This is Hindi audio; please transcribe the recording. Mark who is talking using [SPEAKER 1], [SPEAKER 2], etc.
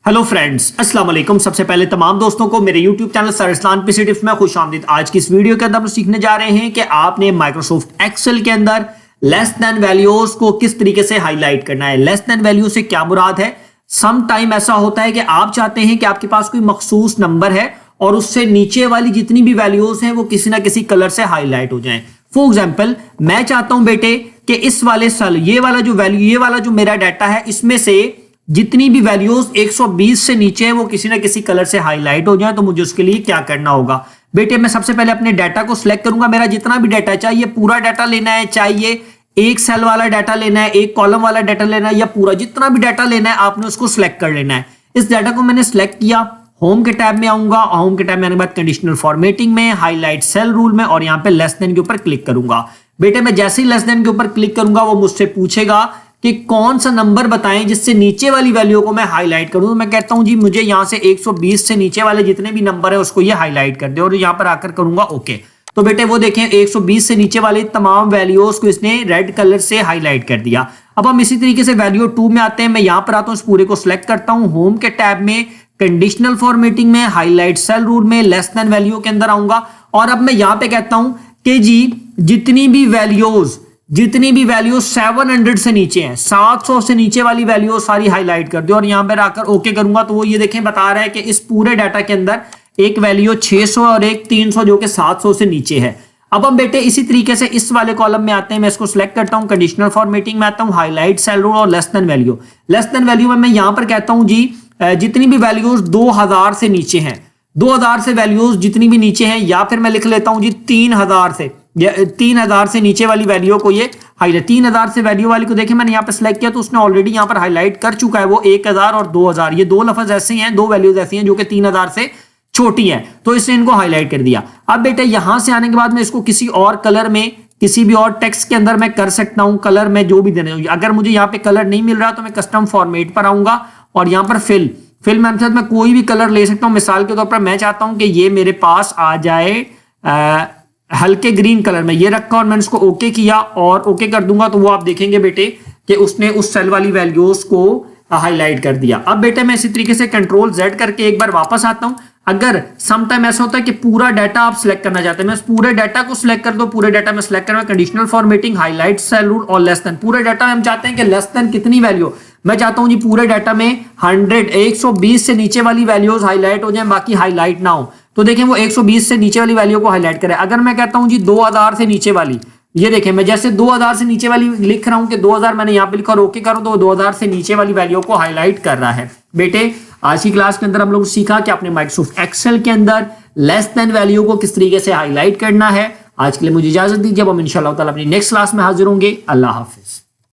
[SPEAKER 1] हेलो फ्रेंड्स, अस्सलाम वालेकुम। सबसे पहले तमाम दोस्तों को मेरे यूट्यूब चैनल सर इस्लान पीसी टिप्स में खुश आमदीद। आज की इस वीडियो के अंदर हम सीखने जा रहे हैं कि आपने माइक्रोसॉफ्ट एक्सेल के अंदर लेस देन वैल्यूज को किस तरीके से हाईलाइट करना है। लेस देन वैल्यू से क्या मुराद है? सम टाइम ऐसा होता है कि आप चाहते हैं कि आपके पास कोई मखसूस नंबर है और उससे नीचे वाली जितनी भी वैल्यूज हैं वो किसी ना किसी कलर से हाईलाइट हो जाएं। फॉर एग्जाम्पल, मैं चाहता हूं बेटे कि इस वाले साल ये वाला जो मेरा डाटा है इसमें से जितनी भी वैल्यूज 120 से नीचे है वो किसी ना किसी कलर से हाईलाइट हो जाए। तो मुझे उसके लिए क्या करना होगा? बेटे मैं सबसे पहले अपने डाटा को सिलेक्ट करूंगा। मेरा जितना भी डाटा है, चाहिए पूरा डाटा लेना है, चाहिए एक सेल वाला डाटा लेना है, एक कॉलम वाला डाटा लेना है, या पूरा जितना भी डाटा लेना है आपने उसको सिलेक्ट कर लेना है। इस डाटा को मैंने सिलेक्ट किया, होम के टैब में आऊंगा। होम के टैब में आने के बाद कंडीशनल फॉर्मेटिंग में, हाईलाइट सेल रूल में, और यहाँ पे लेस देन के ऊपर क्लिक करूंगा। बेटे मैं जैसे ही लेस देन के ऊपर क्लिक करूंगा वो मुझसे पूछेगा कि कौन सा नंबर बताएं जिससे नीचे वाली वैल्यू को मैं हाईलाइट करूं। तो मैं कहता हूं जी मुझे यहां से 120 से नीचे वाले जितने भी नंबर है उसको ये हाईलाइट कर दे, और यहां पर आकर करूंगा ओके। तो बेटे वो देखें 120 से नीचे वाले तमाम वैल्यूज को इसने रेड कलर से हाईलाइट कर दिया। अब हम इसी तरीके से वैल्यू 2 में आते हैं। मैं यहां पर आता हूं, इस पूरे को सिलेक्ट करता हूं, होम के टैब में, कंडीशनल फॉर्मेटिंग में, हाईलाइट सेल रूल में, लेस देन वैल्यू के अंदर आऊंगा। और अब मैं यहां पे कहता हूं कि जी जितनी भी वैल्यूज 700 से नीचे हैं, 700 से नीचे वाली वैल्यू सारी हाईलाइट कर दो, और यहां पर आकर ओके करूंगा। तो वो ये देखें बता रहा है कि इस पूरे डाटा के अंदर एक वैल्यू 600 और एक 300 जो कि 700 से नीचे है। अब हम बेटे इसी तरीके से इस वाले कॉलम में आते हैं। मैं इसको सिलेक्ट करता हूं, कंडीशनल फॉर्मेटिंग में आता हूं, हाईलाइट सेल रूल और less then value. Less than value में मैं यहां पर कहता हूं जी जितनी भी वैल्यूज 2000 से नीचे हैं, 2000 से वैल्यूज जितनी भी नीचे हैं, या फिर मैं लिख लेता हूं जी 3000 से नीचे वाली वैल्यू को ये हाईलाइट। 3000 से वैल्यू वाली को देखें मैंने यहाँ पे सिलेक्ट किया तो उसने ऑलरेडी यहाँ पर हाईलाइट कर चुका है। वो 1000 और 2000 ये दो लफ्ज ऐसे हैं, दो वैल्यूज ऐसी हैं जो कि 3000 से छोटी हैं, तो इसने इनको हाईलाइट कर दिया। अब बेटे यहां से आने के बाद मैं इसको किसी और कलर में, किसी भी और टेक्स्ट के अंदर मैं कर सकता हूं, कलर में जो भी देना। अगर मुझे यहाँ पे कलर नहीं मिल रहा तो मैं कस्टम फॉर्मेट पर आऊंगा और यहाँ पर फिल में मैं कोई भी कलर ले सकता हूं। मिसाल के तौर पर मैं चाहता हूं कि ये मेरे पास आ जाए हल्के ग्रीन कलर में, ये रखा और मैंने उसको ओके किया और ओके कर दूंगा तो वो आप देखेंगे बेटे कि उसने उस सेल वाली वैल्यूज को हाईलाइट कर दिया। अब बेटे मैं इसी तरीके से कंट्रोल Z करके एक बार वापस आता हूं। अगर सम टाइम ऐसा होता है कि पूरा डाटा आप सिलेक्ट करना चाहते हैं, मैं पूरे डाटा को सिलेक्ट कर दो, पूरे डाटा में सिलेक्ट करना, conditional formatting, highlight cell rule और लेस देन। पूरे डाटा में हम चाहते हैं कि लेस देन कितनी वैल्यू, मैं चाहता हूं जी पूरे डाटा में 120 से नीचे वाली वैल्यूज हाईलाइट हो जाए, बाकी हाईलाइट ना हो। तो देखें वो 120 से नीचे वाली वैल्यू को हाईलाइट करे। अगर मैं कहता हूं जी 2000 से नीचे वाली, ये देखें मैं जैसे 2000 से नीचे वाली लिख रहा हूं कि 2000 मैंने यहां पे लिखा और ओके करूं तो 2000 से नीचे वाली वैल्यू को हाईलाइट कर रहा है। बेटे आज की क्लास के अंदर हम लोग सीखा कि आपने माइक्रोसॉफ्ट एक्सेल के अंदर लेस देन वैल्यू को किस तरीके से हाईलाइट करना है। आज के लिए मुझे इजाजत दीजिए, अब हम इंशाअल्लाह ताला अपनी नेक्स्ट क्लास में हाजिर होंगे। अल्लाह हाफिज।